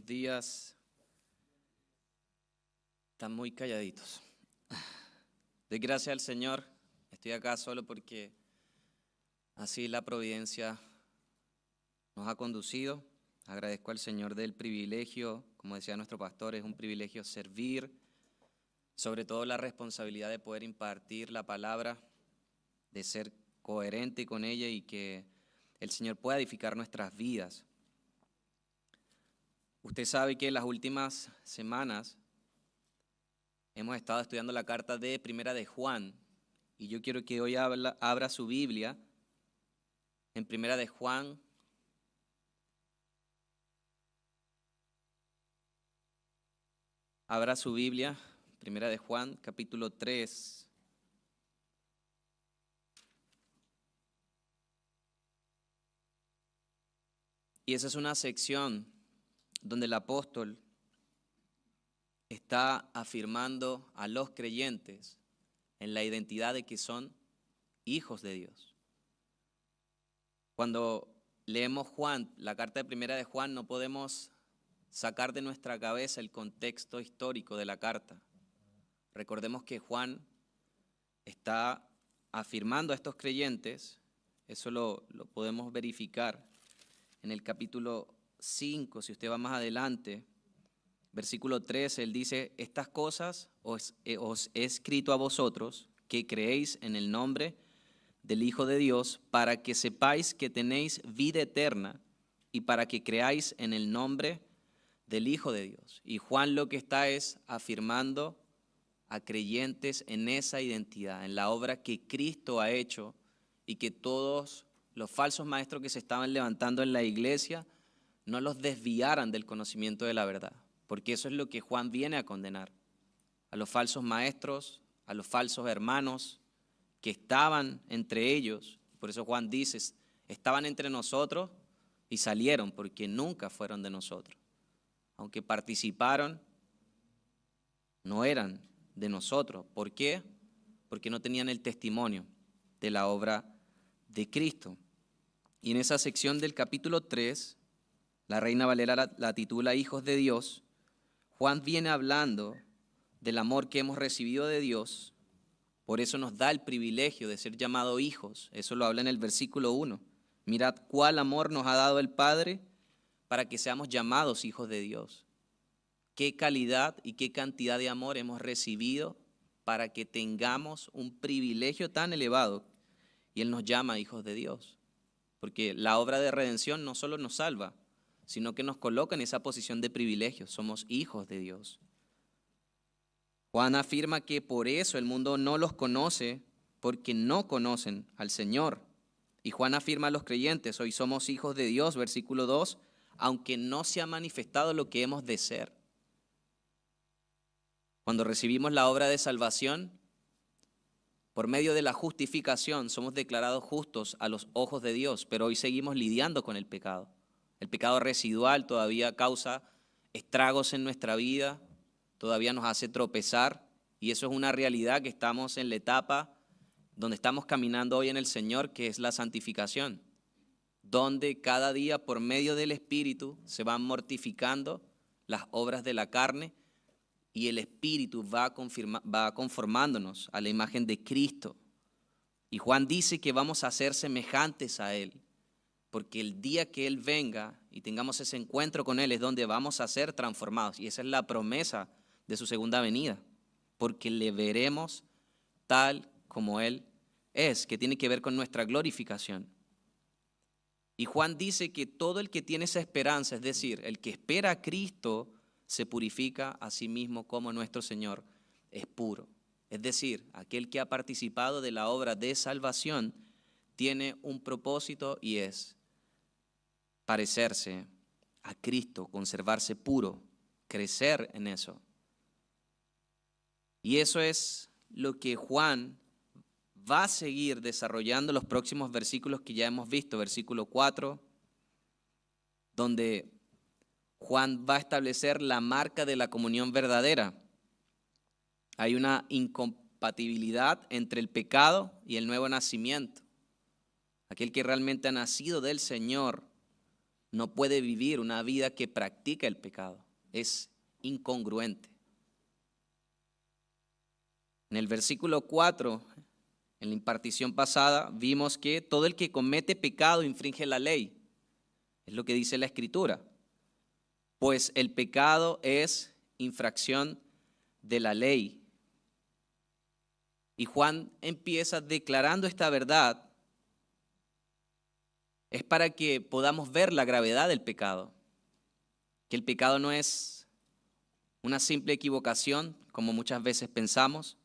Buenos días. Están muy calladitos. Doy gracias al Señor. Estoy acá solo porque así la providencia nos ha conducido. Agradezco al Señor del privilegio, como decía nuestro pastor, es un privilegio servir, sobre todo la responsabilidad de poder impartir la palabra, de ser coherente con ella y que el Señor pueda edificar nuestras vidas. Usted sabe que en las últimas semanas hemos estado estudiando la carta de Primera de Juan y yo quiero que hoy abra su Biblia en Primera de Juan. Abra su Biblia, Primera de Juan, capítulo 3. Y esa es una sección donde el apóstol está afirmando a los creyentes en la identidad de que son hijos de Dios. Cuando leemos Juan, la carta de Primera de Juan, no podemos sacar de nuestra cabeza el contexto histórico de la carta. Recordemos que Juan está afirmando a estos creyentes, eso lo podemos verificar en el capítulo 5, si usted va más adelante, versículo 13, él dice: estas cosas os he escrito a vosotros que creéis en el nombre del Hijo de Dios, para que sepáis que tenéis vida eterna y para que creáis en el nombre del Hijo de Dios. Y Juan lo que está es afirmando a creyentes en esa identidad, en la obra que Cristo ha hecho y que todos los falsos maestros que se estaban levantando en la iglesia no los desviaran del conocimiento de la verdad, porque eso es lo que Juan viene a condenar, a los falsos maestros, a los falsos hermanos que estaban entre ellos. Por eso Juan dice, estaban entre nosotros y salieron, porque nunca fueron de nosotros. Aunque participaron, no eran de nosotros. ¿Por qué? Porque no tenían el testimonio de la obra de Cristo. Y en esa sección del capítulo 3, la Reina Valera la titula Hijos de Dios. Juan viene hablando del amor que hemos recibido de Dios, por eso nos da el privilegio de ser llamados hijos. Eso lo habla en el versículo 1. Mirad cuál amor nos ha dado el Padre para que seamos llamados hijos de Dios. Qué calidad y qué cantidad de amor hemos recibido para que tengamos un privilegio tan elevado, y Él nos llama hijos de Dios. Porque la obra de redención no solo nos salva, sino que nos coloca en esa posición de privilegio. Somos hijos de Dios. Juan afirma que por eso el mundo no los conoce, porque no conocen al Señor. Y Juan afirma a los creyentes: hoy somos hijos de Dios, versículo 2, aunque no se ha manifestado lo que hemos de ser. Cuando recibimos la obra de salvación, por medio de la justificación somos declarados justos a los ojos de Dios, pero hoy seguimos lidiando con el pecado. El pecado residual todavía causa estragos en nuestra vida, todavía nos hace tropezar, y eso es una realidad que estamos en la etapa donde estamos caminando hoy en el Señor, que es la santificación, donde cada día por medio del Espíritu se van mortificando las obras de la carne y el Espíritu va conformándonos a la imagen de Cristo. Y Juan dice que vamos a ser semejantes a Él, porque el día que Él venga y tengamos ese encuentro con Él es donde vamos a ser transformados. Y esa es la promesa de su segunda venida, porque le veremos tal como Él es, que tiene que ver con nuestra glorificación. Y Juan dice que todo el que tiene esa esperanza, es decir, el que espera a Cristo, se purifica a sí mismo como nuestro Señor es puro. Es decir, aquel que ha participado de la obra de salvación tiene un propósito, y es parecerse a Cristo, conservarse puro, crecer en eso. Y eso es lo que Juan va a seguir desarrollando los próximos versículos que ya hemos visto. Versículo 4, donde Juan va a establecer la marca de la comunión verdadera. Hay una incompatibilidad entre el pecado y el nuevo nacimiento. Aquel que realmente ha nacido del Señor no puede vivir una vida que practica el pecado. Es incongruente. En el versículo 4, en la impartición pasada, vimos que todo el que comete pecado infringe la ley. Es lo que dice la Escritura. Pues el pecado es infracción de la ley. Y Juan empieza declarando esta verdad. Es para que podamos ver la gravedad del pecado. Que el pecado no es una simple equivocación, como muchas veces pensamos.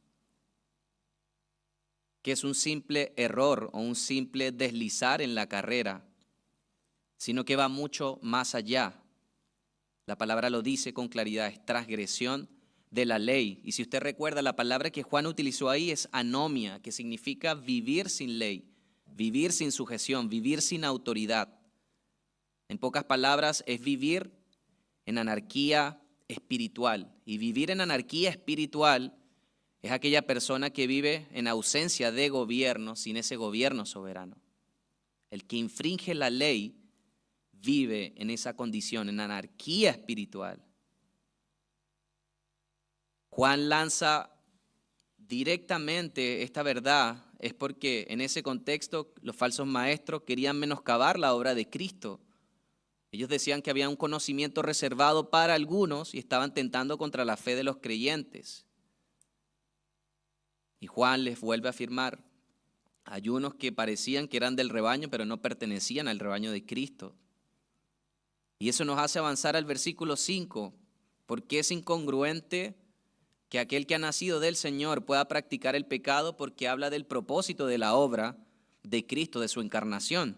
Que es un simple error o un simple deslizar en la carrera, sino que va mucho más allá. La palabra lo dice con claridad, es transgresión de la ley. Y si usted recuerda, la palabra que Juan utilizó ahí es anomia, que significa vivir sin ley, vivir sin sujeción, vivir sin autoridad. En pocas palabras, es vivir en anarquía espiritual. Y vivir en anarquía espiritual es aquella persona que vive en ausencia de gobierno, sin ese gobierno soberano. El que infringe la ley vive en esa condición, en anarquía espiritual. Juan lanza directamente esta verdad, es porque en ese contexto los falsos maestros querían menoscabar la obra de Cristo. Ellos decían que había un conocimiento reservado para algunos y estaban tentando contra la fe de los creyentes. Y Juan les vuelve a afirmar, hay unos que parecían que eran del rebaño, pero no pertenecían al rebaño de Cristo. Y eso nos hace avanzar al versículo 5, porque es incongruente que aquel que ha nacido del Señor pueda practicar el pecado, porque habla del propósito de la obra de Cristo, de su encarnación.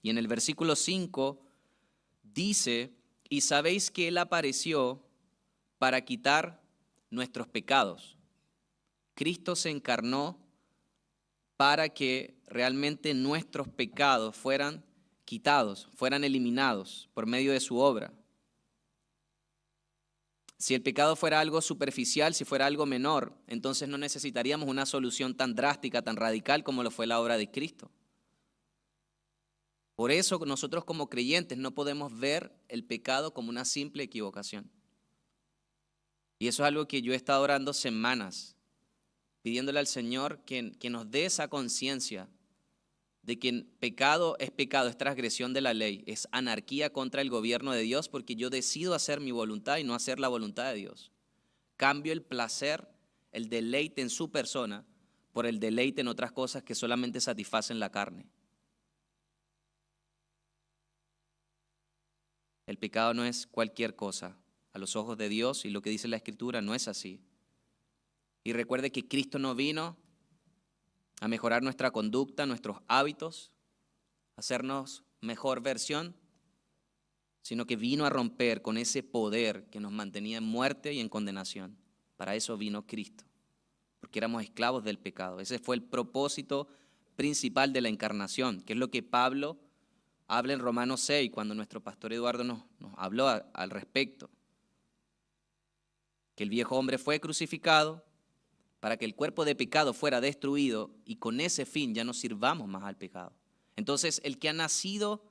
Y en el versículo 5 dice, y sabéis que Él apareció para quitar nuestros pecados. Cristo se encarnó para que realmente nuestros pecados fueran quitados, fueran eliminados por medio de su obra. Si el pecado fuera algo superficial, si fuera algo menor, entonces no necesitaríamos una solución tan drástica, tan radical como lo fue la obra de Cristo. Por eso nosotros como creyentes no podemos ver el pecado como una simple equivocación. Y eso es algo que yo he estado orando semanas, pidiéndole al Señor que nos dé esa conciencia de que pecado, es transgresión de la ley, es anarquía contra el gobierno de Dios, porque yo decido hacer mi voluntad y no hacer la voluntad de Dios. Cambio el placer, el deleite en su persona, por el deleite en otras cosas que solamente satisfacen la carne. El pecado no es cualquier cosa a los ojos de Dios, y lo que dice la Escritura no es así. Y recuerde que Cristo no vino a mejorar nuestra conducta, nuestros hábitos, hacernos mejor versión, sino que vino a romper con ese poder que nos mantenía en muerte y en condenación. Para eso vino Cristo, porque éramos esclavos del pecado. Ese fue el propósito principal de la encarnación, que es lo que Pablo habla en Romanos 6, cuando nuestro pastor Eduardo nos habló al respecto. Que el viejo hombre fue crucificado para que el cuerpo de pecado fuera destruido y con ese fin ya no sirvamos más al pecado. Entonces, el que ha nacido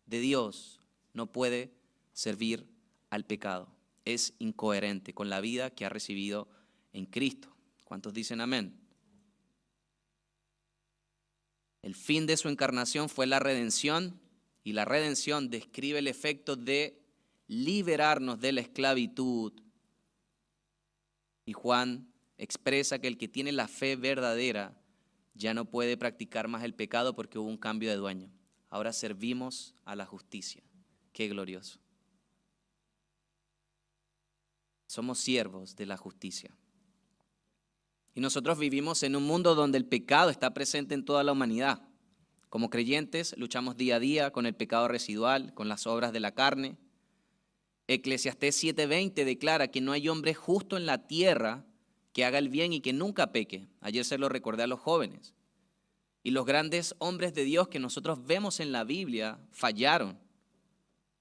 de Dios no puede servir al pecado. Es incoherente con la vida que ha recibido en Cristo. ¿Cuántos dicen amén? El fin de su encarnación fue la redención, y la redención describe el efecto de liberarnos de la esclavitud. Y Juan expresa que el que tiene la fe verdadera ya no puede practicar más el pecado porque hubo un cambio de dueño. Ahora servimos a la justicia. Qué glorioso. Somos siervos de la justicia. Y nosotros vivimos en un mundo donde el pecado está presente en toda la humanidad. Como creyentes luchamos día a día con el pecado residual, con las obras de la carne. Eclesiastés 7:20 declara que no hay hombre justo en la tierra que haga el bien y que nunca peque. Ayer se lo recordé a los jóvenes. Y los grandes hombres de Dios que nosotros vemos en la Biblia fallaron.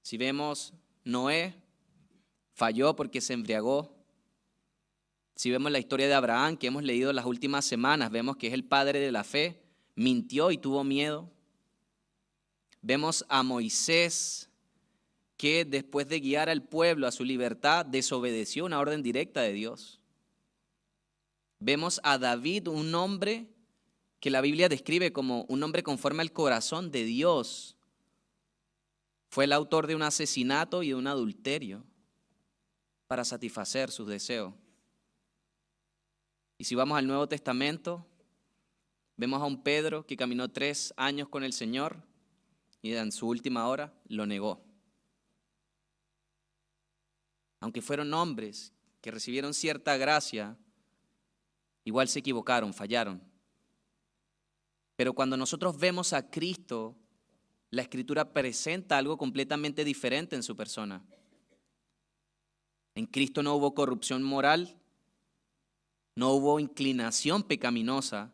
Si vemos Noé, falló porque se embriagó. Si vemos la historia de Abraham, que hemos leído las últimas semanas, vemos que es el padre de la fe, mintió y tuvo miedo. Vemos a Moisés, que después de guiar al pueblo a su libertad, desobedeció una orden directa de Dios. Vemos a David, un hombre que la Biblia describe como un hombre conforme al corazón de Dios. Fue el autor de un asesinato y de un adulterio para satisfacer sus deseos. Y si vamos al Nuevo Testamento, vemos a un Pedro que caminó 3 años con el Señor y en su última hora lo negó. Aunque fueron hombres que recibieron cierta gracia, igual se equivocaron, fallaron. Pero cuando nosotros vemos a Cristo, la Escritura presenta algo completamente diferente en su persona. En Cristo no hubo corrupción moral, no hubo inclinación pecaminosa,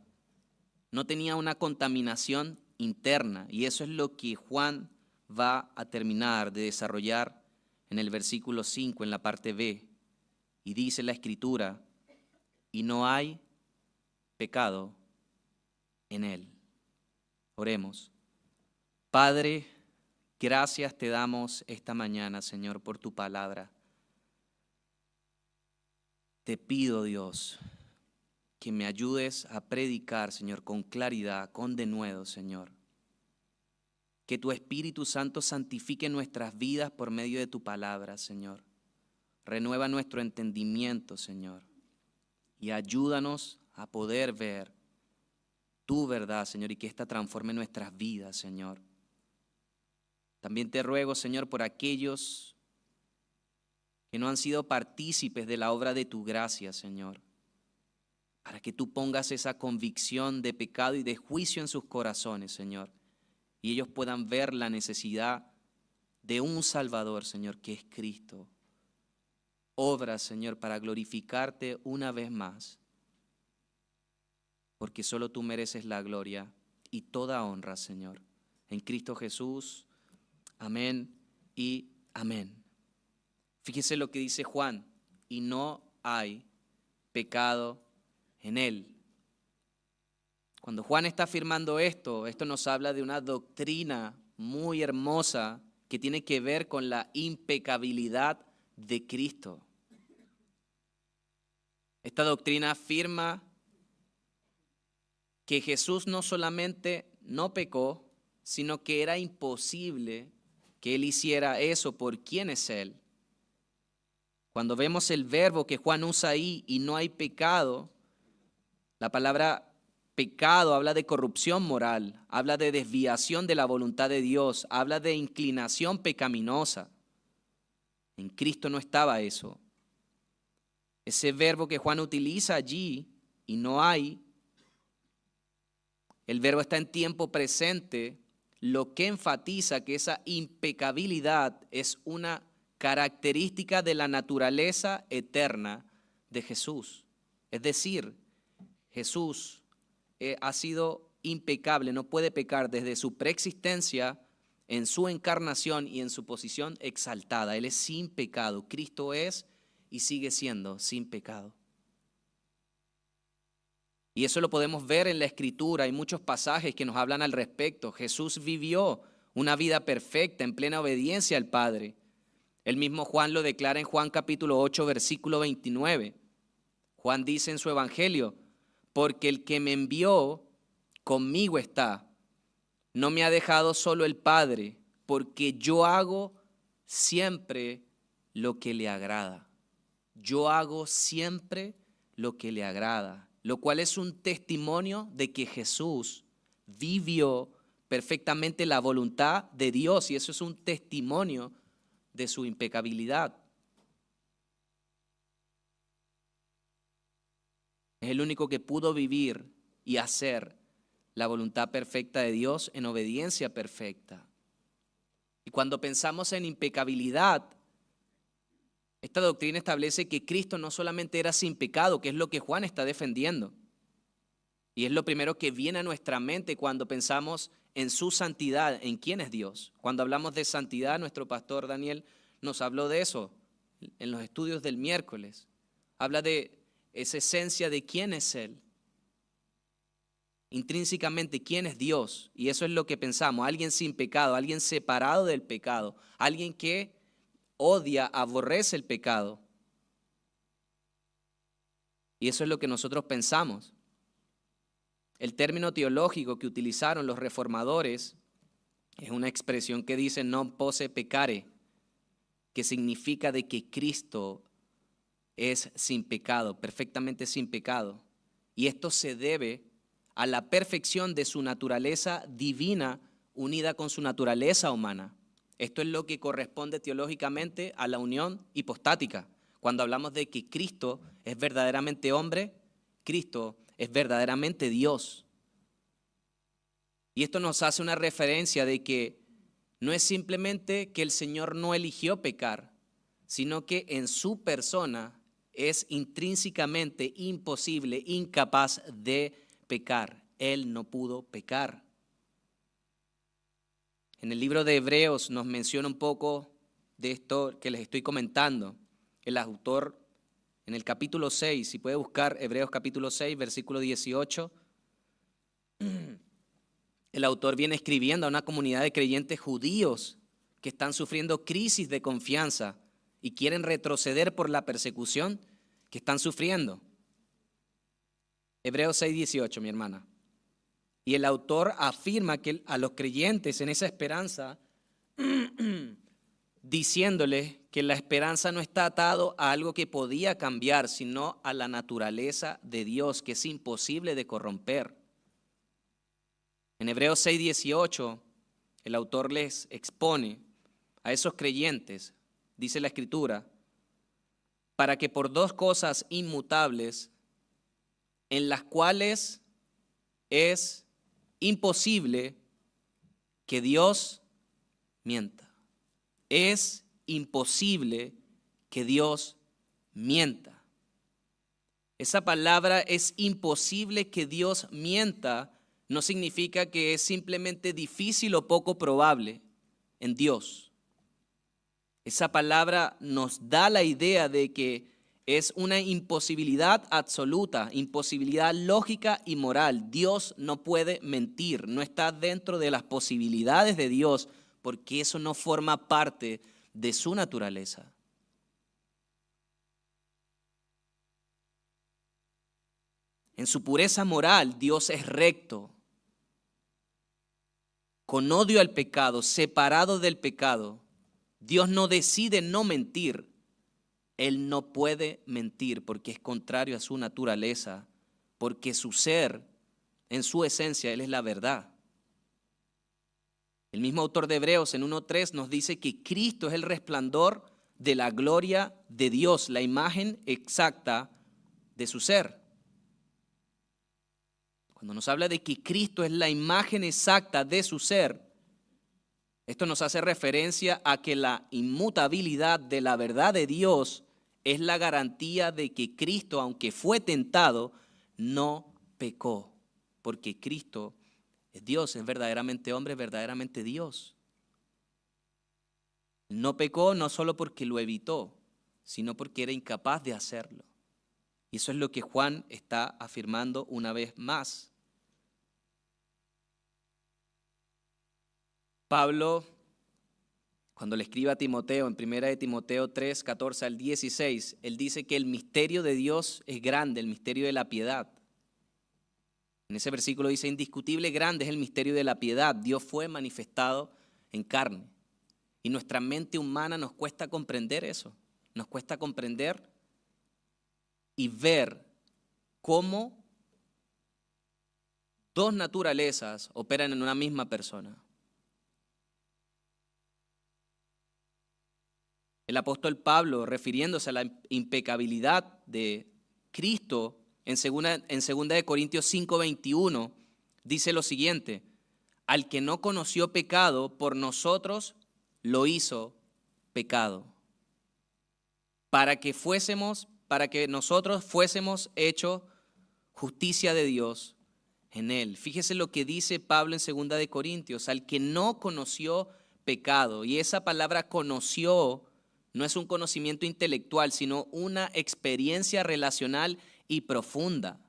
no tenía una contaminación interna. Y eso es lo que Juan va a terminar de desarrollar en el versículo 5, en la parte B. Y dice la Escritura, y no hay pecado en él. Oremos. Padre, gracias te damos esta mañana, Señor, por tu palabra. Te pido, Dios, que me ayudes a predicar, Señor, con claridad, con denuedo, Señor. Que tu Espíritu Santo santifique nuestras vidas por medio de tu palabra, Señor. Renueva nuestro entendimiento, Señor, y ayúdanos a poder ver tu verdad, Señor, y que ésta transforme nuestras vidas, Señor. También te ruego, Señor, por aquellos que no han sido partícipes de la obra de tu gracia, Señor, para que tú pongas esa convicción de pecado y de juicio en sus corazones, Señor, y ellos puedan ver la necesidad de un Salvador, Señor, que es Cristo. Obra, Señor, para glorificarte una vez más, porque solo tú mereces la gloria y toda honra, Señor. En Cristo Jesús, amén y amén. Fíjese lo que dice Juan, y no hay pecado en él. Cuando Juan está afirmando esto nos habla de una doctrina muy hermosa que tiene que ver con la impecabilidad de Cristo. Esta doctrina afirma que Jesús no solamente no pecó, sino que era imposible que Él hiciera eso por quién es Él. Cuando vemos el verbo que Juan usa ahí, y no hay pecado, la palabra pecado habla de corrupción moral, habla de desviación de la voluntad de Dios, habla de inclinación pecaminosa. En Cristo no estaba eso. Ese verbo que Juan utiliza allí, y no hay, el verbo está en tiempo presente, lo que enfatiza que esa impecabilidad es una característica de la naturaleza eterna de Jesús. Es decir, Jesús ha sido impecable, no puede pecar desde su preexistencia, en su encarnación y en su posición exaltada. Él es sin pecado. Cristo es y sigue siendo sin pecado. Y eso lo podemos ver en la Escritura. Hay muchos pasajes que nos hablan al respecto. Jesús vivió una vida perfecta en plena obediencia al Padre. El mismo Juan lo declara en Juan capítulo 8, versículo 29. Juan dice en su evangelio, porque el que me envió conmigo está. No me ha dejado solo el Padre, porque yo hago siempre lo que le agrada. Yo hago siempre lo que le agrada. Lo cual es un testimonio de que Jesús vivió perfectamente la voluntad de Dios, y eso es un testimonio de su impecabilidad. Es el único que pudo vivir y hacer la voluntad perfecta de Dios en obediencia perfecta. Y cuando pensamos en impecabilidad, esta doctrina establece que Cristo no solamente era sin pecado, que es lo que Juan está defendiendo. Y es lo primero que viene a nuestra mente cuando pensamos en su santidad, en quién es Dios. Cuando hablamos de santidad, nuestro pastor Daniel nos habló de eso en los estudios del miércoles. Habla de esa esencia de quién es Él. Intrínsecamente, quién es Dios. Y eso es lo que pensamos. Alguien sin pecado, alguien separado del pecado, alguien que odia, aborrece el pecado. Y eso es lo que nosotros pensamos. El término teológico que utilizaron los reformadores es una expresión que dice non posse pecare, que significa de que Cristo es sin pecado, perfectamente sin pecado. Y esto se debe a la perfección de su naturaleza divina unida con su naturaleza humana. Esto es lo que corresponde teológicamente a la unión hipostática. Cuando hablamos de que Cristo es verdaderamente hombre, Cristo es verdaderamente Dios. Y esto nos hace una referencia de que no es simplemente que el Señor no eligió pecar, sino que en su persona es intrínsecamente imposible, incapaz de pecar. Él no pudo pecar. En el libro de Hebreos nos menciona un poco de esto que les estoy comentando. El autor en el capítulo 6, si puede buscar Hebreos capítulo 6, versículo 18, el autor viene escribiendo a una comunidad de creyentes judíos que están sufriendo crisis de confianza y quieren retroceder por la persecución que están sufriendo. Hebreos 6, 18, mi hermana. Y el autor afirma que a los creyentes en esa esperanza, diciéndoles que la esperanza no está atado a algo que podía cambiar, sino a la naturaleza de Dios, que es imposible de corromper. En Hebreos 6, 18, el autor les expone a esos creyentes, dice la Escritura, para que por dos cosas inmutables, en las cuales es imposible que Dios mienta. Es imposible que Dios mienta. Esa palabra es imposible que Dios mienta no significa que es simplemente difícil o poco probable en Dios. Esa palabra nos da la idea de que es una imposibilidad absoluta, imposibilidad lógica y moral. Dios no puede mentir, no está dentro de las posibilidades de Dios, porque eso no forma parte de su naturaleza. En su pureza moral, Dios es recto, con odio al pecado, separado del pecado. Dios no decide no mentir. Él no puede mentir porque es contrario a su naturaleza, porque su ser, en su esencia, Él es la verdad. El mismo autor de Hebreos en 1:3 nos dice que Cristo es el resplandor de la gloria de Dios, la imagen exacta de su ser. Cuando nos habla de que Cristo es la imagen exacta de su ser, esto nos hace referencia a que la inmutabilidad de la verdad de Dios es la garantía de que Cristo, aunque fue tentado, no pecó, porque Cristo es Dios, es verdaderamente hombre, es verdaderamente Dios. No pecó no solo porque lo evitó, sino porque era incapaz de hacerlo. Y eso es lo que Juan está afirmando una vez más. Pablo, cuando le escribe a Timoteo, en 1 de Timoteo 3, 14 al 16, él dice que el misterio de Dios es grande, el misterio de la piedad. En ese versículo dice, indiscutible grande es el misterio de la piedad. Dios fue manifestado en carne. Y nuestra mente humana nos cuesta comprender eso. Nos cuesta comprender y ver cómo dos naturalezas operan en una misma persona. El apóstol Pablo, refiriéndose a la impecabilidad de Cristo, en 2 de Corintios 5:21, dice lo siguiente: al que no conoció pecado, por nosotros lo hizo pecado, para que nosotros fuésemos hechos justicia de Dios en él. Fíjese lo que dice Pablo en 2 de Corintios, al que no conoció pecado. Y esa palabra conoció no es un conocimiento intelectual, sino una experiencia relacional y profunda.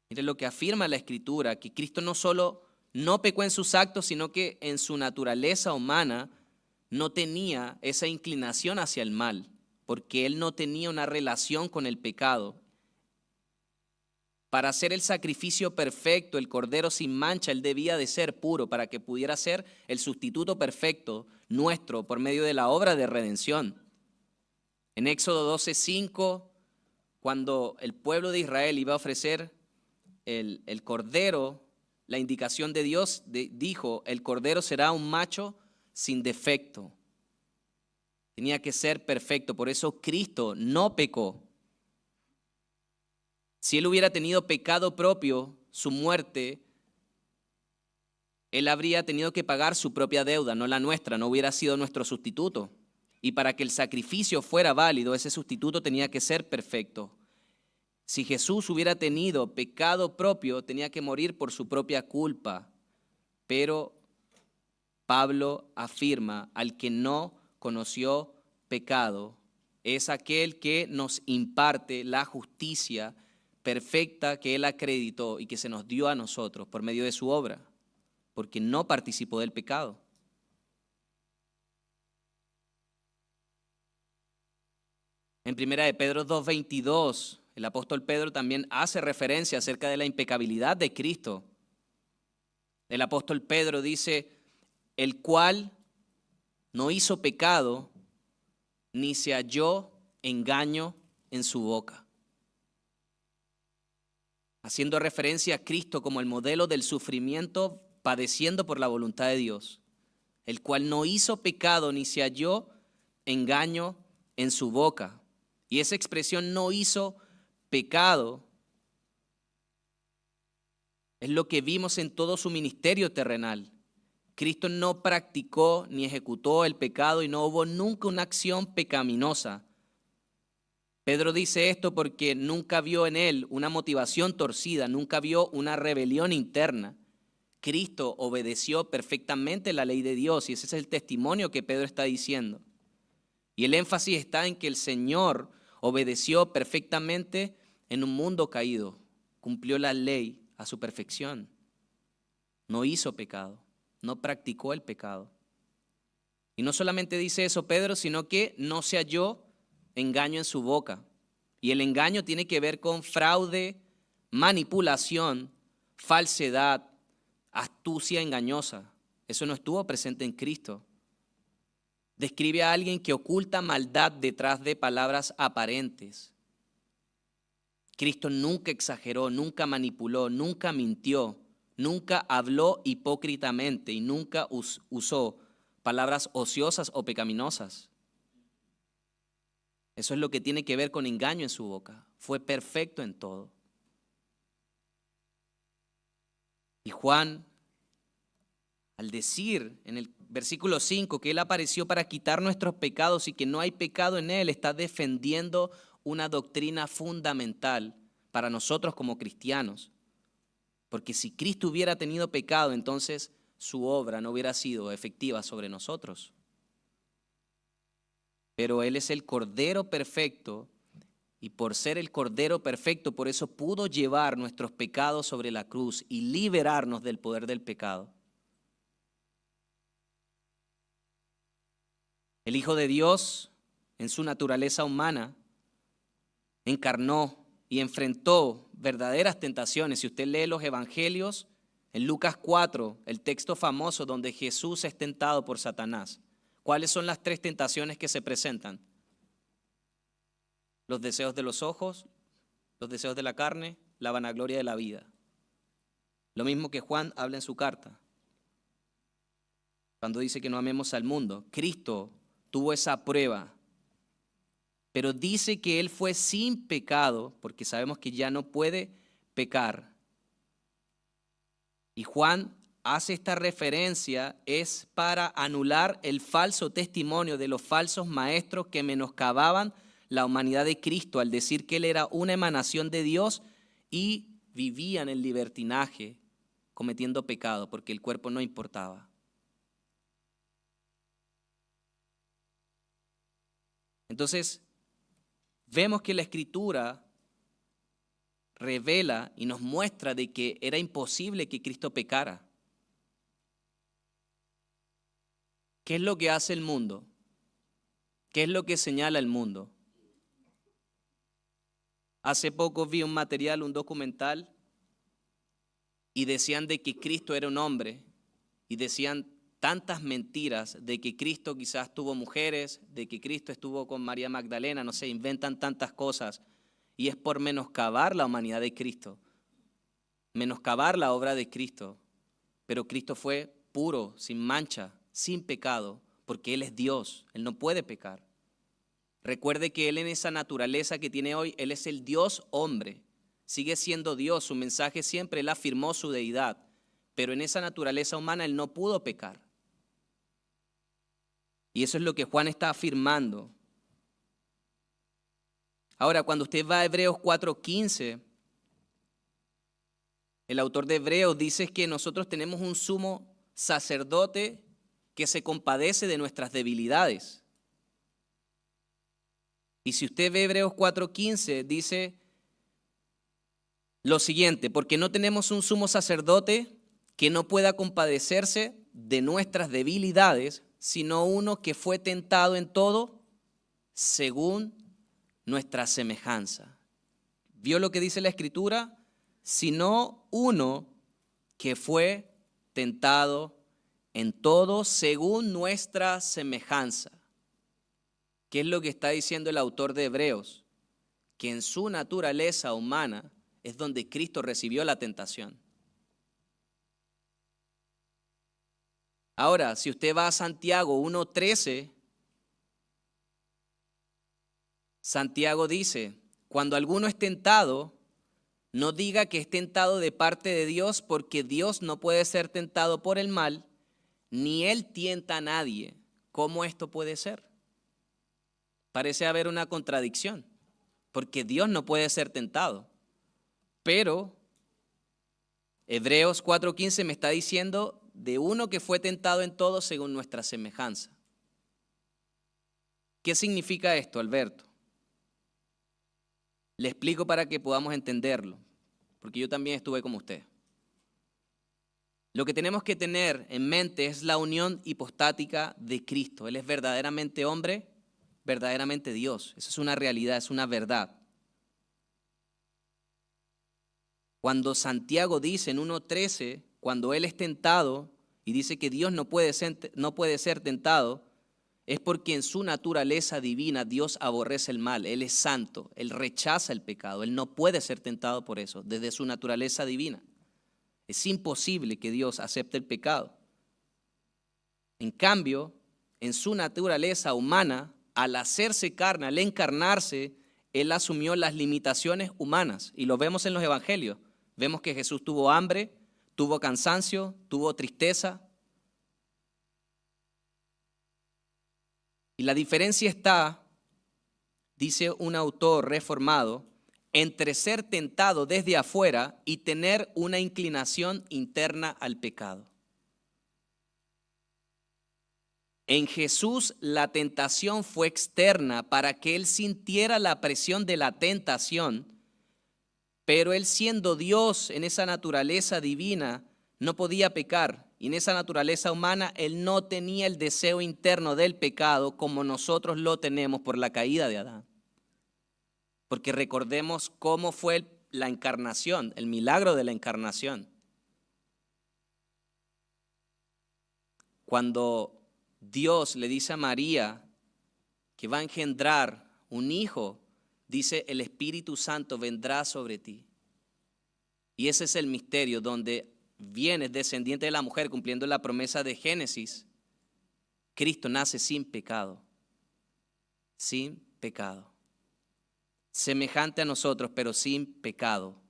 Mire lo que afirma la Escritura, que Cristo no solo no pecó en sus actos, sino que en su naturaleza humana no tenía esa inclinación hacia el mal, porque él no tenía una relación con el pecado. Para hacer el sacrificio perfecto, el cordero sin mancha, él debía de ser puro para que pudiera ser el sustituto perfecto nuestro por medio de la obra de redención. En Éxodo 12:5, cuando el pueblo de Israel iba a ofrecer el cordero, la indicación de Dios dijo, el cordero será un macho sin defecto. Tenía que ser perfecto, por eso Cristo no pecó. Si él hubiera tenido pecado propio, su muerte, él habría tenido que pagar su propia deuda, no la nuestra, no hubiera sido nuestro sustituto. Y para que el sacrificio fuera válido, ese sustituto tenía que ser perfecto. Si Jesús hubiera tenido pecado propio, tenía que morir por su propia culpa. Pero Pablo afirma, al que no conoció pecado, es aquel que nos imparte la justicia perfecta que él acreditó y que se nos dio a nosotros por medio de su obra, porque no participó del pecado. En 1 de Pedro 2:22, el apóstol Pedro también hace referencia acerca de la impecabilidad de Cristo. El apóstol Pedro dice, el cual no hizo pecado, ni se halló engaño en su boca. Haciendo referencia a Cristo como el modelo del sufrimiento padeciendo por la voluntad de Dios, el cual no hizo pecado ni se halló engaño en su boca. Y esa expresión no hizo pecado es lo que vimos en todo su ministerio terrenal. Cristo no practicó ni ejecutó el pecado y no hubo nunca una acción pecaminosa. Pedro dice esto porque nunca vio en él una motivación torcida, nunca vio una rebelión interna. Cristo obedeció perfectamente la ley de Dios y ese es el testimonio que Pedro está diciendo. Y el énfasis está en que el Señor obedeció perfectamente en un mundo caído, cumplió la ley a su perfección, no hizo pecado, no practicó el pecado. Y no solamente dice eso Pedro, sino que no se halló engaño en su boca. Y el engaño tiene que ver con fraude, manipulación, falsedad, astucia engañosa. Eso no estuvo presente en Cristo. Describe a alguien que oculta maldad detrás de palabras aparentes. Cristo nunca exageró, nunca manipuló, nunca mintió, nunca habló hipócritamente y nunca usó palabras ociosas o pecaminosas. Eso es lo que tiene que ver con engaño en su boca. Fue perfecto en todo. Y Juan, al decir en el versículo 5 que Él apareció para quitar nuestros pecados y que no hay pecado en Él, está defendiendo una doctrina fundamental para nosotros como cristianos. Porque si Cristo hubiera tenido pecado, entonces su obra no hubiera sido efectiva sobre nosotros. Pero Él es el Cordero perfecto y por ser el Cordero perfecto, por eso pudo llevar nuestros pecados sobre la cruz y liberarnos del poder del pecado. El Hijo de Dios, en su naturaleza humana, encarnó y enfrentó verdaderas tentaciones. Si usted lee los evangelios, en Lucas 4, el texto famoso donde Jesús es tentado por Satanás, ¿cuáles son las 3 tentaciones que se presentan? Los deseos de los ojos, los deseos de la carne, la vanagloria de la vida. Lo mismo que Juan habla en su carta, cuando dice que no amemos al mundo. Cristo tuvo esa prueba, pero dice que Él fue sin pecado, porque sabemos que ya no puede pecar. Y Juan hace esta referencia, es para anular el falso testimonio de los falsos maestros que menoscababan la humanidad de Cristo al decir que Él era una emanación de Dios y vivían en libertinaje, cometiendo pecado, porque el cuerpo no importaba. Entonces, vemos que la Escritura revela y nos muestra de que era imposible que Cristo pecara. ¿Qué es lo que hace el mundo? ¿Qué es lo que señala el mundo? Hace poco vi un material, un documental, y decían de que Cristo era un hombre, y decían tantas mentiras de que Cristo quizás tuvo mujeres, de que Cristo estuvo con María Magdalena, no sé, inventan tantas cosas, y es por menoscabar la humanidad de Cristo, menoscabar la obra de Cristo, pero Cristo fue puro, sin mancha, sin pecado, porque Él es Dios, Él no puede pecar. Recuerde que Él en esa naturaleza que tiene hoy, Él es el Dios hombre, sigue siendo Dios, su mensaje siempre, Él afirmó su deidad, pero en esa naturaleza humana Él no pudo pecar. Y eso es lo que Juan está afirmando. Ahora, cuando usted va a Hebreos 4:15, el autor de Hebreos dice que nosotros tenemos un sumo sacerdote que se compadece de nuestras debilidades. Y si usted ve Hebreos 4:15, dice lo siguiente: porque no tenemos un sumo sacerdote que no pueda compadecerse de nuestras debilidades, sino uno que fue tentado en todo según nuestra semejanza. ¿Vio lo que dice la Escritura? Sino uno que fue tentado en todo según nuestra semejanza. ¿Qué es lo que está diciendo el autor de Hebreos? Que en su naturaleza humana es donde Cristo recibió la tentación. Ahora, si usted va a Santiago 1:13, Santiago dice: cuando alguno es tentado, no diga que es tentado de parte de Dios, porque Dios no puede ser tentado por el mal, ni Él tienta a nadie. ¿Cómo esto puede ser? Parece haber una contradicción, porque Dios no puede ser tentado. Pero Hebreos 4:15 me está diciendo de uno que fue tentado en todo según nuestra semejanza. ¿Qué significa esto, Alberto? Le explico para que podamos entenderlo, porque yo también estuve como usted. Lo que tenemos que tener en mente es la unión hipostática de Cristo. Él es verdaderamente hombre, verdaderamente Dios. Eso es una realidad, es una verdad. Cuando Santiago dice en 1:13, cuando Él es tentado y dice que Dios no puede ser tentado, es porque en su naturaleza divina Dios aborrece el mal. Él es santo, Él rechaza el pecado, Él no puede ser tentado por eso, desde su naturaleza divina. Es imposible que Dios acepte el pecado. En cambio, en su naturaleza humana, al hacerse carne, al encarnarse, Él asumió las limitaciones humanas. Y lo vemos en los evangelios. Vemos que Jesús tuvo hambre, tuvo cansancio, tuvo tristeza. Y la diferencia está, dice un autor reformado, entre ser tentado desde afuera y tener una inclinación interna al pecado. En Jesús la tentación fue externa para que Él sintiera la presión de la tentación, pero Él, siendo Dios en esa naturaleza divina, no podía pecar. Y en esa naturaleza humana Él no tenía el deseo interno del pecado como nosotros lo tenemos por la caída de Adán. Porque recordemos cómo fue la encarnación, el milagro de la encarnación. Cuando Dios le dice a María que va a engendrar un hijo, dice: el Espíritu Santo vendrá sobre ti. Y ese es el misterio donde viene descendiente de la mujer, cumpliendo la promesa de Génesis. Cristo nace sin pecado, sin pecado. Semejante a nosotros, pero sin pecado.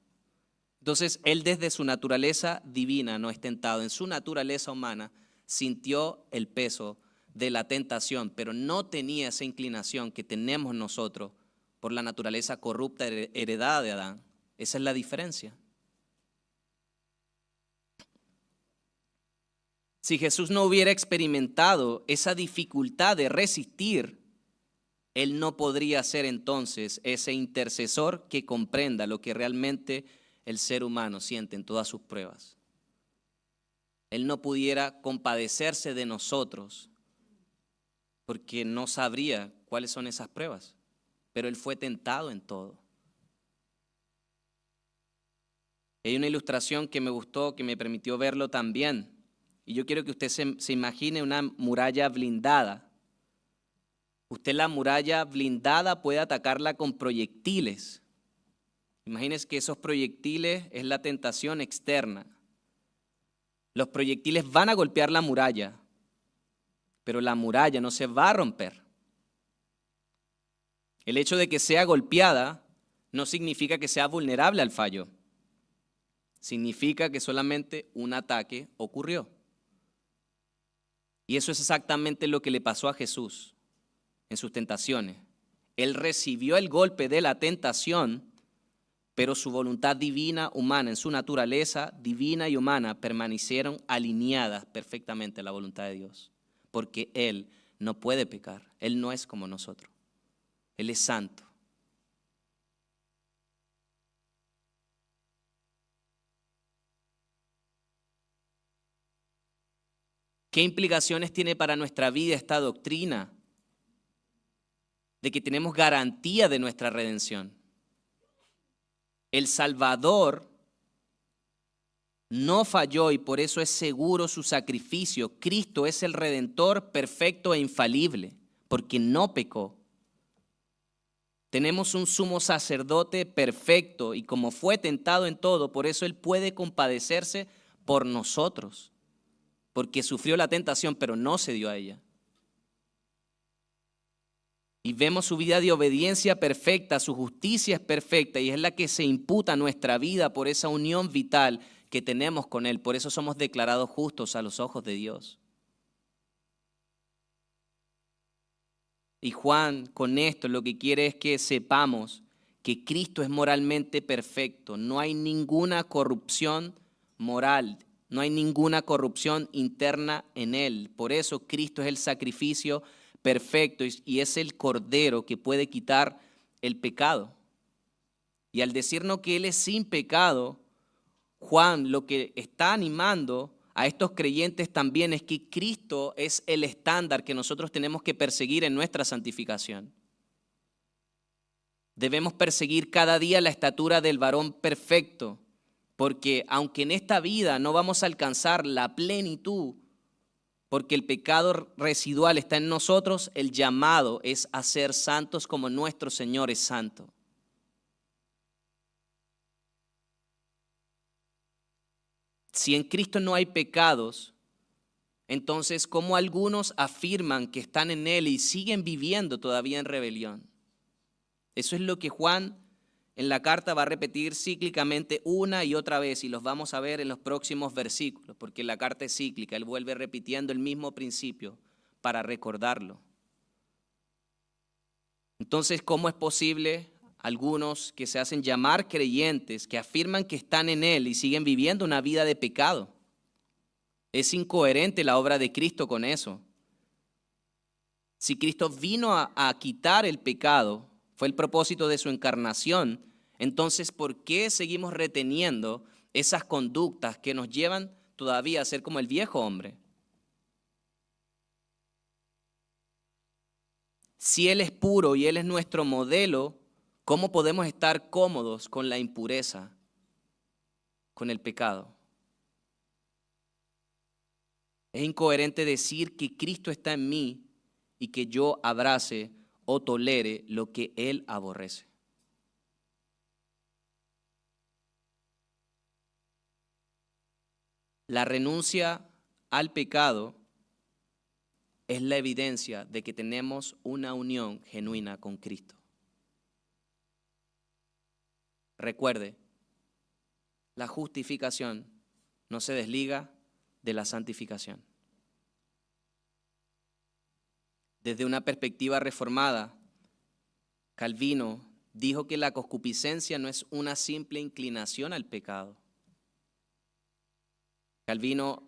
Entonces, Él desde su naturaleza divina no es tentado. En su naturaleza humana sintió el peso de la tentación, pero no tenía esa inclinación que tenemos nosotros por la naturaleza corrupta heredada de Adán. Esa es la diferencia. Si Jesús no hubiera experimentado esa dificultad de resistir, Él no podría ser entonces ese intercesor que comprenda lo que realmente el ser humano siente en todas sus pruebas. Él no pudiera compadecerse de nosotros porque no sabría cuáles son esas pruebas, pero él fue tentado en todo. Hay una ilustración que me gustó, que me permitió verlo también, y yo quiero que usted se imagine una muralla blindada. Usted la muralla blindada puede atacarla con proyectiles. Imagínese que esos proyectiles es la tentación externa. Los proyectiles van a golpear la muralla, pero la muralla no se va a romper. El hecho de que sea golpeada no significa que sea vulnerable al fallo. Significa que solamente un ataque ocurrió. Y eso es exactamente lo que le pasó a Jesús en sus tentaciones. Él recibió el golpe de la tentación, pero su voluntad divina, humana, en su naturaleza divina y humana, permanecieron alineadas perfectamente a la voluntad de Dios. Porque Él no puede pecar. Él no es como nosotros. Él es santo. ¿Qué implicaciones tiene para nuestra vida esta doctrina de que tenemos garantía de nuestra redención? El Salvador no falló y por eso es seguro su sacrificio. Cristo es el Redentor perfecto e infalible, porque no pecó. Tenemos un sumo sacerdote perfecto y como fue tentado en todo, por eso Él puede compadecerse por nosotros, porque sufrió la tentación, pero no se dio a ella. Y vemos su vida de obediencia perfecta, su justicia es perfecta y es la que se imputa a nuestra vida por esa unión vital que tenemos con Él. Por eso somos declarados justos a los ojos de Dios. Y Juan con esto lo que quiere es que sepamos que Cristo es moralmente perfecto. No hay ninguna corrupción moral, no hay ninguna corrupción interna en Él. Por eso Cristo es el sacrificio perfecto y es el Cordero que puede quitar el pecado. Y al decirnos que Él es sin pecado, Juan lo que está animando a estos creyentes también es que Cristo es el estándar que nosotros tenemos que perseguir en nuestra santificación. Debemos perseguir cada día la estatura del varón perfecto, porque aunque en esta vida no vamos a alcanzar la plenitud, porque el pecado residual está en nosotros, el llamado es a ser santos como nuestro Señor es santo. Si en Cristo no hay pecados, entonces ¿cómo algunos afirman que están en Él y siguen viviendo todavía en rebelión? Eso es lo que Juan en la carta va a repetir cíclicamente una y otra vez y los vamos a ver en los próximos versículos, porque la carta es cíclica, él vuelve repitiendo el mismo principio para recordarlo. Entonces, ¿cómo es posible algunos que se hacen llamar creyentes, que afirman que están en Él y siguen viviendo una vida de pecado? Es incoherente la obra de Cristo con eso. Si Cristo vino a quitar el pecado, fue el propósito de su encarnación, entonces ¿por qué seguimos reteniendo esas conductas que nos llevan todavía a ser como el viejo hombre? Si Él es puro y Él es nuestro modelo, ¿cómo podemos estar cómodos con la impureza, con el pecado? Es incoherente decir que Cristo está en mí y que yo abrace o tolere lo que Él aborrece. La renuncia al pecado es la evidencia de que tenemos una unión genuina con Cristo. Recuerde, la justificación no se desliga de la santificación. Desde una perspectiva reformada, Calvino dijo que la concupiscencia no es una simple inclinación al pecado. Calvino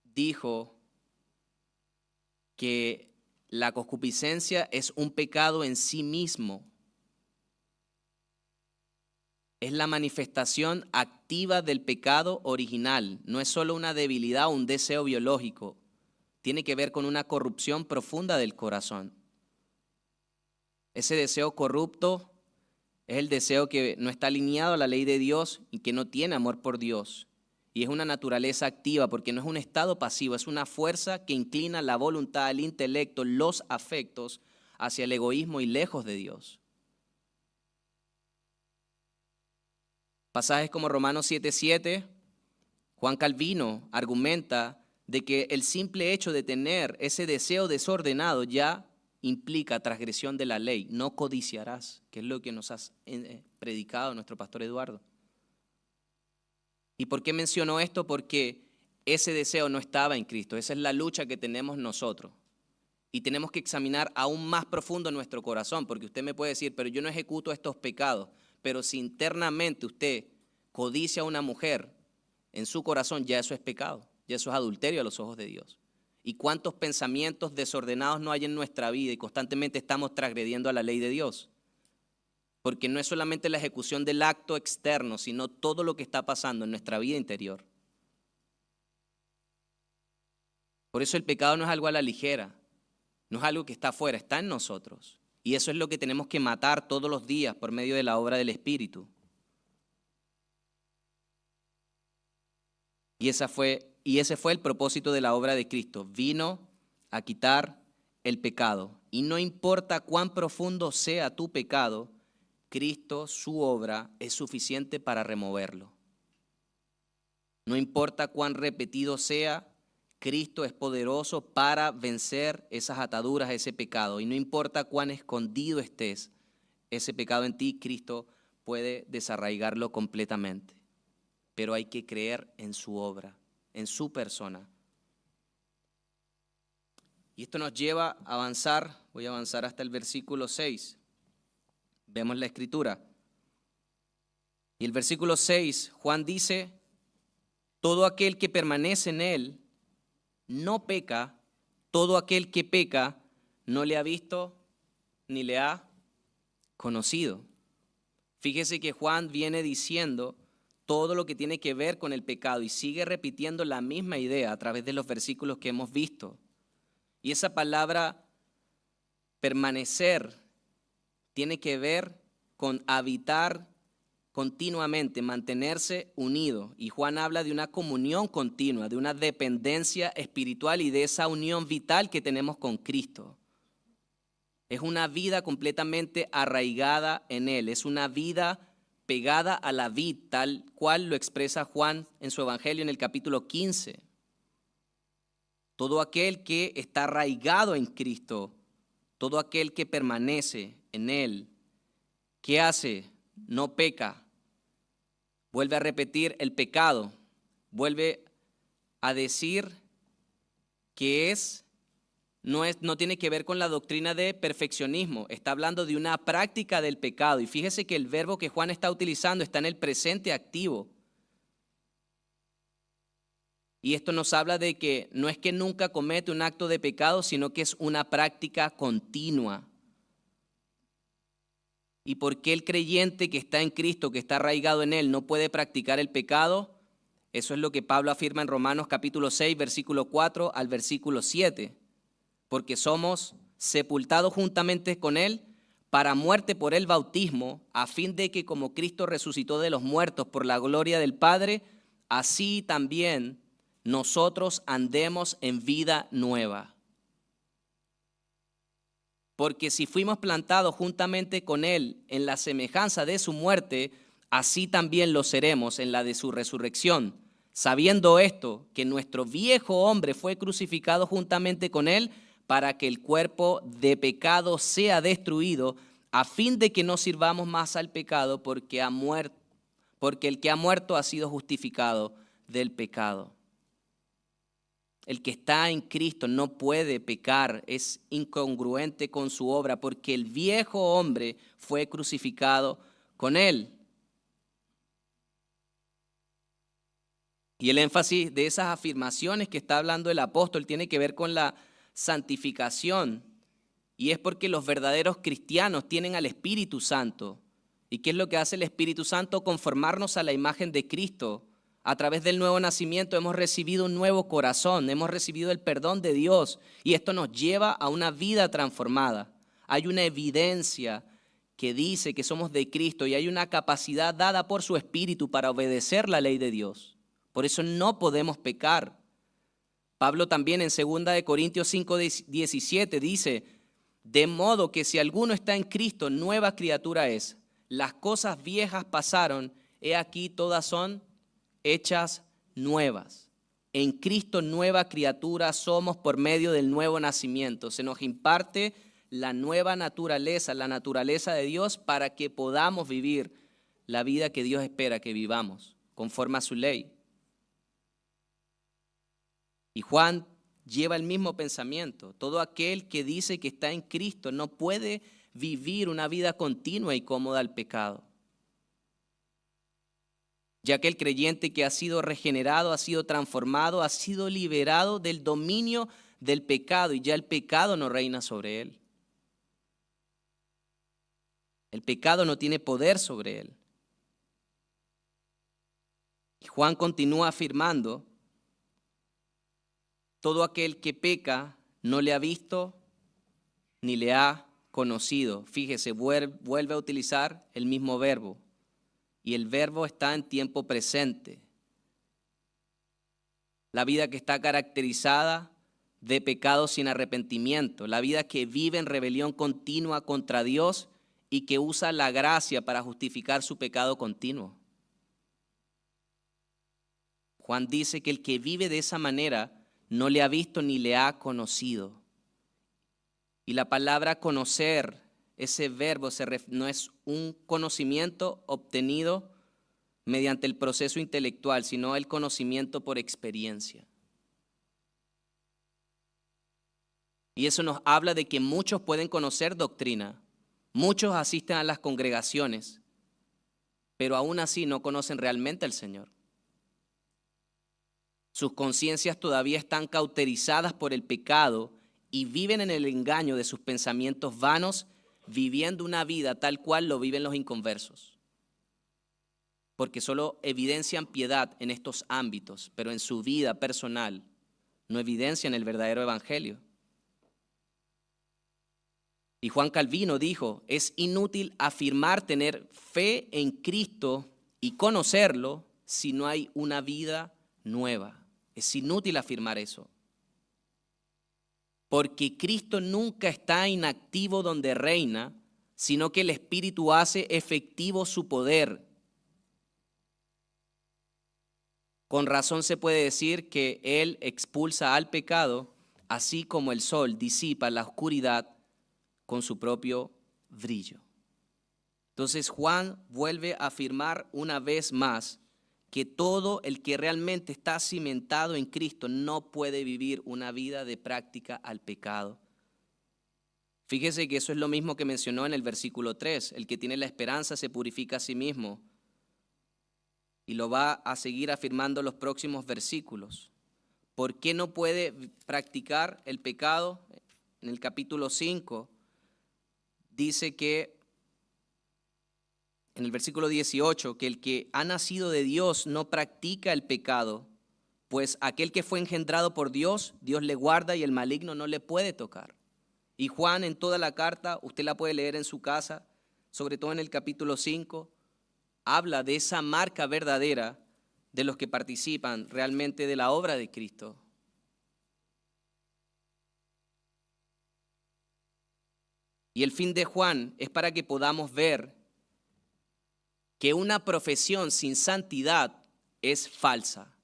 dijo que la concupiscencia es un pecado en sí mismo. Es la manifestación activa del pecado original. No es solo una debilidad o un deseo biológico. tiene que ver con una corrupción profunda del corazón. Ese deseo corrupto es el deseo que no está alineado a la ley de Dios y que no tiene amor por Dios. Y es una naturaleza activa porque no es un estado pasivo, es una fuerza que inclina la voluntad, el intelecto, los afectos hacia el egoísmo y lejos de Dios. Pasajes como Romanos 7:7, Juan Calvino argumenta de que el simple hecho de tener ese deseo desordenado ya implica transgresión de la ley. No codiciarás, que es lo que nos ha predicado nuestro pastor Eduardo. ¿Y por qué menciono esto? Porque ese deseo no estaba en Cristo. Esa es la lucha que tenemos nosotros. Y tenemos que examinar aún más profundo nuestro corazón, porque usted me puede decir, pero yo no ejecuto estos pecados. Pero si internamente usted codicia a una mujer en su corazón, ya eso es pecado, ya eso es adulterio a los ojos de Dios. ¿Y cuántos pensamientos desordenados no hay en nuestra vida y constantemente estamos transgrediendo a la ley de Dios? Porque no es solamente la ejecución del acto externo, sino todo lo que está pasando en nuestra vida interior. Por eso el pecado no es algo a la ligera, no es algo que está afuera, está en nosotros. Y eso es lo que tenemos que matar todos los días por medio de la obra del Espíritu. Y ese fue el propósito de la obra de Cristo. Vino a quitar el pecado. Y no importa cuán profundo sea tu pecado, Cristo, su obra, es suficiente para removerlo. No importa cuán repetido sea, Cristo es poderoso para vencer esas ataduras, ese pecado. Y no importa cuán escondido estés, ese pecado en ti, Cristo puede desarraigarlo completamente. Pero hay que creer en su obra, en su persona. Y esto nos lleva a avanzar, voy a avanzar hasta el versículo 6. Vemos la escritura. Y el versículo 6, Juan dice, todo aquel que permanece en él no peca, todo aquel que peca no le ha visto ni le ha conocido. Fíjese que Juan viene diciendo todo lo que tiene que ver con el pecado y sigue repitiendo la misma idea a través de los versículos que hemos visto. Y esa palabra permanecer tiene que ver con habitar continuamente, mantenerse unido. Y Juan habla de una comunión continua, de una dependencia espiritual y de esa unión vital que tenemos con Cristo. Es una vida completamente arraigada en Él, es una vida pegada a la vid, tal cual lo expresa Juan en su Evangelio en el capítulo 15. Todo aquel que está arraigado en Cristo, todo aquel que permanece en Él, ¿qué hace? No peca. Vuelve a repetir el pecado, vuelve a decir que no tiene que ver con la doctrina de perfeccionismo, está hablando de una práctica del pecado. Y fíjese que el verbo que Juan está utilizando está en el presente activo. Y esto nos habla de que no es que nunca comete un acto de pecado, sino que es una práctica continua. ¿Y por qué el creyente que está en Cristo, que está arraigado en Él, no puede practicar el pecado? Eso es lo que Pablo afirma en Romanos capítulo 6, versículo 4 al versículo 7. Porque somos sepultados juntamente con Él para muerte por el bautismo, a fin de que como Cristo resucitó de los muertos por la gloria del Padre, así también nosotros andemos en vida nueva. Porque si fuimos plantados juntamente con Él en la semejanza de su muerte, así también lo seremos en la de su resurrección. Sabiendo esto, que nuestro viejo hombre fue crucificado juntamente con Él, para que el cuerpo de pecado sea destruido, a fin de que no sirvamos más al pecado, porque el que ha muerto ha sido justificado del pecado. El que está en Cristo no puede pecar, es incongruente con su obra, porque el viejo hombre fue crucificado con Él. Y el énfasis de esas afirmaciones que está hablando el apóstol tiene que ver con la santificación, y es porque los verdaderos cristianos tienen al Espíritu Santo. ¿Y qué es lo que hace el Espíritu Santo? Conformarnos a la imagen de Cristo, A través del nuevo nacimiento hemos recibido un nuevo corazón, hemos recibido el perdón de Dios y esto nos lleva a una vida transformada. Hay una evidencia que dice que somos de Cristo y hay una capacidad dada por su Espíritu para obedecer la ley de Dios. Por eso no podemos pecar. Pablo también en 2 Corintios 5:17 dice, de modo que si alguno está en Cristo, nueva criatura es. Las cosas viejas pasaron, he aquí todas son hechas nuevas. En Cristo nueva criatura somos por medio del nuevo nacimiento. Se nos imparte la nueva naturaleza, la naturaleza de Dios para que podamos vivir la vida que Dios espera que vivamos, conforme a su ley. Y Juan lleva el mismo pensamiento. Todo aquel que dice que está en Cristo no puede vivir una vida continua y cómoda al pecado. Ya que el creyente que ha sido regenerado, ha sido transformado, ha sido liberado del dominio del pecado y ya el pecado no reina sobre él. El pecado no tiene poder sobre él. Y Juan continúa afirmando, todo aquel que peca no le ha visto ni le ha conocido. Fíjese, vuelve a utilizar el mismo verbo. Y el verbo está en tiempo presente. La vida que está caracterizada de pecado sin arrepentimiento. La vida que vive en rebelión continua contra Dios y que usa la gracia para justificar su pecado continuo. Juan dice que el que vive de esa manera no le ha visto ni le ha conocido. Y la palabra conocer, ese verbo no es un conocimiento obtenido mediante el proceso intelectual, sino el conocimiento por experiencia. Y eso nos habla de que muchos pueden conocer doctrina, muchos asisten a las congregaciones, pero aún así no conocen realmente al Señor. Sus conciencias todavía están cauterizadas por el pecado y viven en el engaño de sus pensamientos vanos, viviendo una vida tal cual lo viven los inconversos. Porque solo evidencian piedad en estos ámbitos, pero en su vida personal no evidencian el verdadero evangelio. Y Juan Calvino dijo, es inútil afirmar tener fe en Cristo y conocerlo si no hay una vida nueva. Es inútil afirmar eso. Porque Cristo nunca está inactivo donde reina, sino que el Espíritu hace efectivo su poder. Con razón se puede decir que Él expulsa al pecado, así como el sol disipa la oscuridad con su propio brillo. Entonces Juan vuelve a afirmar una vez más que todo el que realmente está cimentado en Cristo no puede vivir una vida de práctica al pecado. Fíjese que eso es lo mismo que mencionó en el versículo 3. El que tiene la esperanza se purifica a sí mismo. Y lo va a seguir afirmando los próximos versículos. ¿Por qué no puede practicar el pecado? En el capítulo 5 dice que en el versículo 18, que el que ha nacido de Dios no practica el pecado, pues aquel que fue engendrado por Dios, Dios le guarda y el maligno no le puede tocar. Y Juan en toda la carta, usted la puede leer en su casa, sobre todo en el capítulo 5, habla de esa marca verdadera de los que participan realmente de la obra de Cristo. Y el fin de Juan es para que podamos ver que una profesión sin santidad es falsa.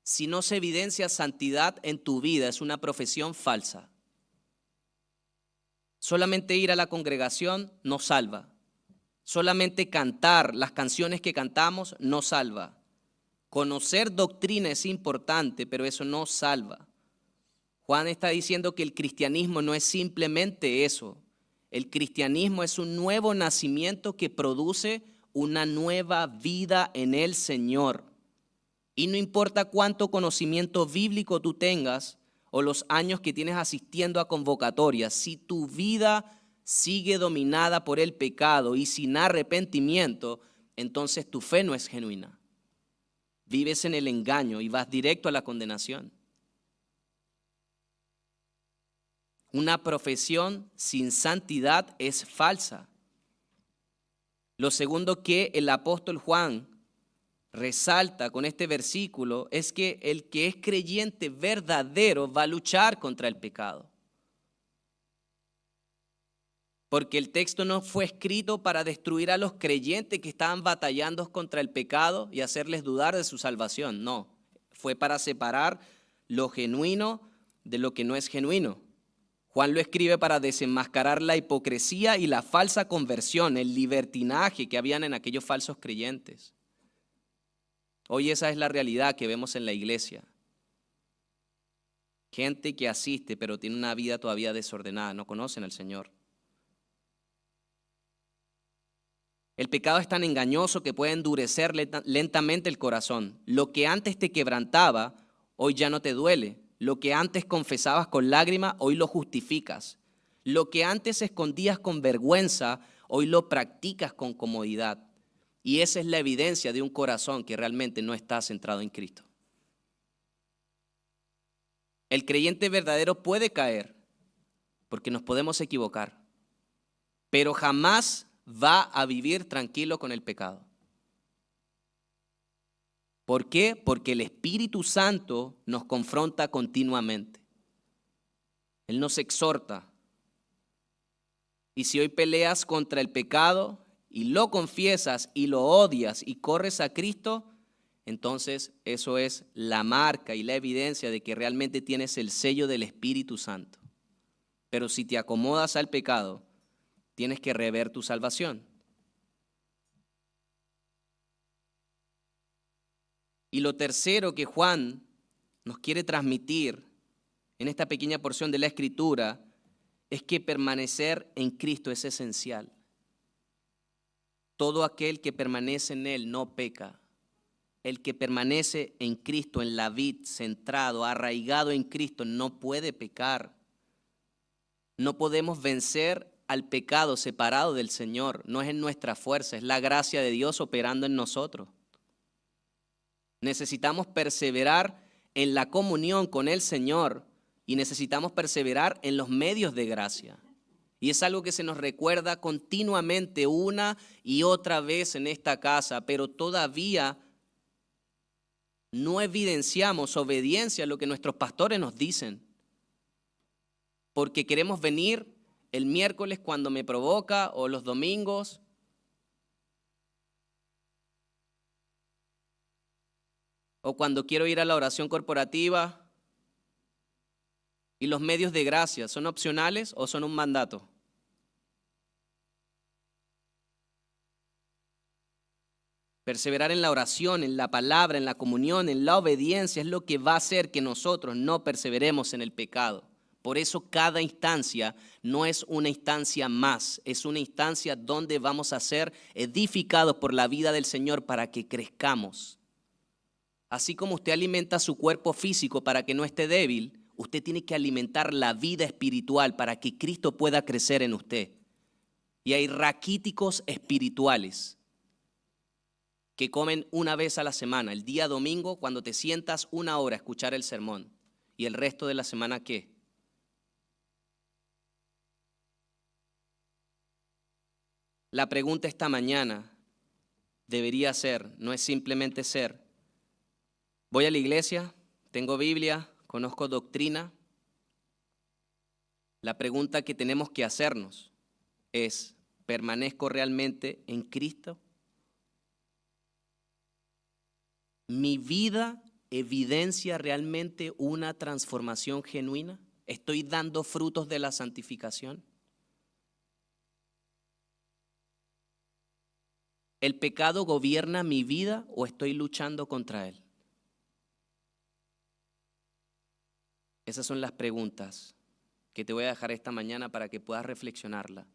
Si no se evidencia santidad en tu vida, es una profesión falsa. Solamente ir a la congregación no salva. Solamente cantar las canciones que cantamos no salva. Conocer doctrina es importante, pero eso no salva. Juan está diciendo que el cristianismo no es simplemente eso. El cristianismo es un nuevo nacimiento que produce una nueva vida en el Señor. Y no importa cuánto conocimiento bíblico tú tengas o los años que tienes asistiendo a convocatorias, si tu vida sigue dominada por el pecado y sin arrepentimiento, entonces tu fe no es genuina. vives en el engaño y vas directo a la condenación. Una profesión sin santidad es falsa. Lo segundo que el apóstol Juan resalta con este versículo es que el que es creyente verdadero va a luchar contra el pecado. Porque el texto no fue escrito para destruir a los creyentes que estaban batallando contra el pecado y hacerles dudar de su salvación. No, fue para separar lo genuino de lo que no es genuino. Juan lo escribe para desenmascarar la hipocresía y la falsa conversión, el libertinaje que habían en aquellos falsos creyentes. Hoy esa es la realidad que vemos en la iglesia. Gente que asiste pero tiene una vida todavía desordenada, no conocen al Señor. El pecado es tan engañoso que puede endurecer lentamente el corazón. Lo que antes te quebrantaba, hoy ya no te duele. Lo que antes confesabas con lágrima, hoy lo justificas. Lo que antes escondías con vergüenza, hoy lo practicas con comodidad. Y esa es la evidencia de un corazón que realmente no está centrado en Cristo. El creyente verdadero puede caer, porque nos podemos equivocar, pero jamás va a vivir tranquilo con el pecado. ¿Por qué? Porque el Espíritu Santo nos confronta continuamente. Él nos exhorta. Y si hoy peleas contra el pecado y lo confiesas y lo odias y corres a Cristo, entonces eso es la marca y la evidencia de que realmente tienes el sello del Espíritu Santo. Pero si te acomodas al pecado, tienes que rever tu salvación. Y lo tercero que Juan nos quiere transmitir en esta pequeña porción de la Escritura es que permanecer en Cristo es esencial. Todo aquel que permanece en Él no peca. El que permanece en Cristo, en la vid, centrado, arraigado en Cristo, no puede pecar. No podemos vencer al pecado separado del Señor. No es en nuestra fuerza, es la gracia de Dios operando en nosotros. Necesitamos perseverar en la comunión con el Señor y necesitamos perseverar en los medios de gracia. Y es algo que se nos recuerda continuamente una y otra vez en esta casa, pero todavía no evidenciamos obediencia a lo que nuestros pastores nos dicen. Porque queremos venir el miércoles cuando me provoca o los domingos. O cuando quiero ir a la oración corporativa. ¿Y los medios de gracia son opcionales o son un mandato? Perseverar en la oración, en la palabra, en la comunión, en la obediencia es lo que va a hacer que nosotros no perseveremos en el pecado. Por eso cada instancia no es una instancia más, es una instancia donde vamos a ser edificados por la vida del Señor para que crezcamos. Así como usted alimenta su cuerpo físico para que no esté débil, usted tiene que alimentar la vida espiritual para que Cristo pueda crecer en usted. Y hay raquíticos espirituales que comen una vez a la semana, el día domingo, cuando te sientas 1 hora a escuchar el sermón. ¿Y el resto de la semana qué? La pregunta esta mañana debería ser, no es simplemente ser, voy a la iglesia, tengo Biblia, conozco doctrina. La pregunta que tenemos que hacernos es, ¿permanezco realmente en Cristo? ¿Mi vida evidencia realmente una transformación genuina? ¿Estoy dando frutos de la santificación? ¿El pecado gobierna mi vida o estoy luchando contra él? Esas son las preguntas que te voy a dejar esta mañana para que puedas reflexionarla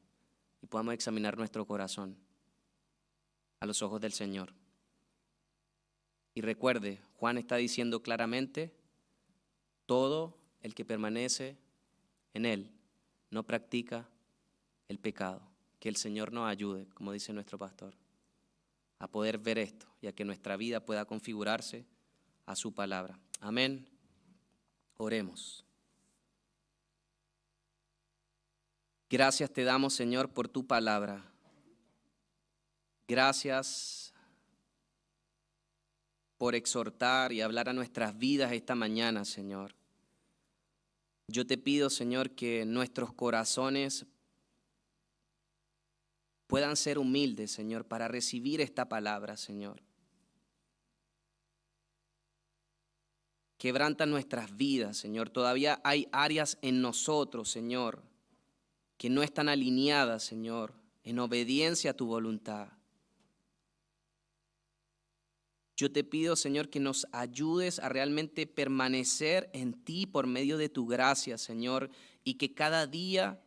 y podamos examinar nuestro corazón a los ojos del Señor. Y recuerde, Juan está diciendo claramente, todo el que permanece en él no practica el pecado. Que el Señor nos ayude, como dice nuestro pastor. a poder ver esto y a que nuestra vida pueda configurarse a su palabra. Amén. Oremos. Gracias te damos, Señor, por tu palabra. Gracias por exhortar y hablar a nuestras vidas esta mañana, Señor. Yo te pido, Señor, que nuestros corazones puedan ser humildes, Señor, para recibir esta palabra, Señor. Quebranta nuestras vidas, Señor. Todavía hay áreas en nosotros, Señor, que no están alineadas, Señor, en obediencia a tu voluntad. Yo te pido, Señor, que nos ayudes a realmente permanecer en ti por medio de tu gracia, Señor, y que cada día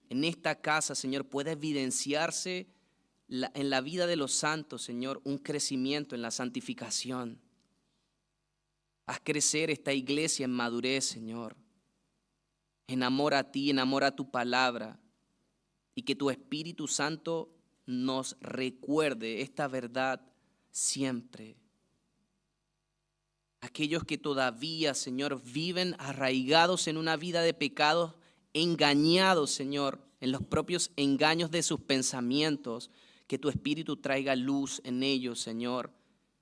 en esta casa, Señor, pueda evidenciarse en la vida de los santos, Señor, un crecimiento en la santificación. Haz crecer esta iglesia en madurez, Señor, en amor a ti, en amor a tu palabra, y que tu Espíritu Santo nos recuerde esta verdad siempre. Aquellos que todavía, Señor, viven arraigados en una vida de pecados, engañados, Señor, en los propios engaños de sus pensamientos, que tu Espíritu traiga luz en ellos, Señor,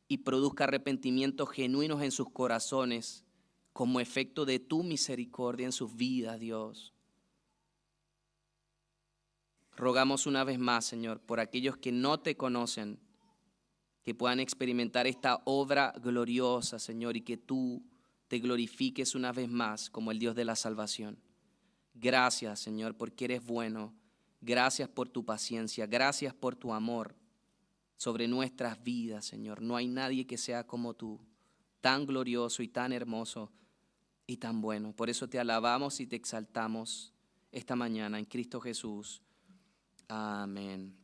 y produzca arrepentimientos genuinos en sus corazones como efecto de tu misericordia en sus vidas, Dios. Rogamos una vez más, Señor, por aquellos que no te conocen, que puedan experimentar esta obra gloriosa, Señor, y que tú te glorifiques una vez más como el Dios de la salvación. Gracias, Señor, porque eres bueno. Gracias por tu paciencia. Gracias por tu amor sobre nuestras vidas, Señor. No hay nadie que sea como tú, tan glorioso y tan hermoso y tan bueno. Por eso te alabamos y te exaltamos esta mañana en Cristo Jesús. Amén.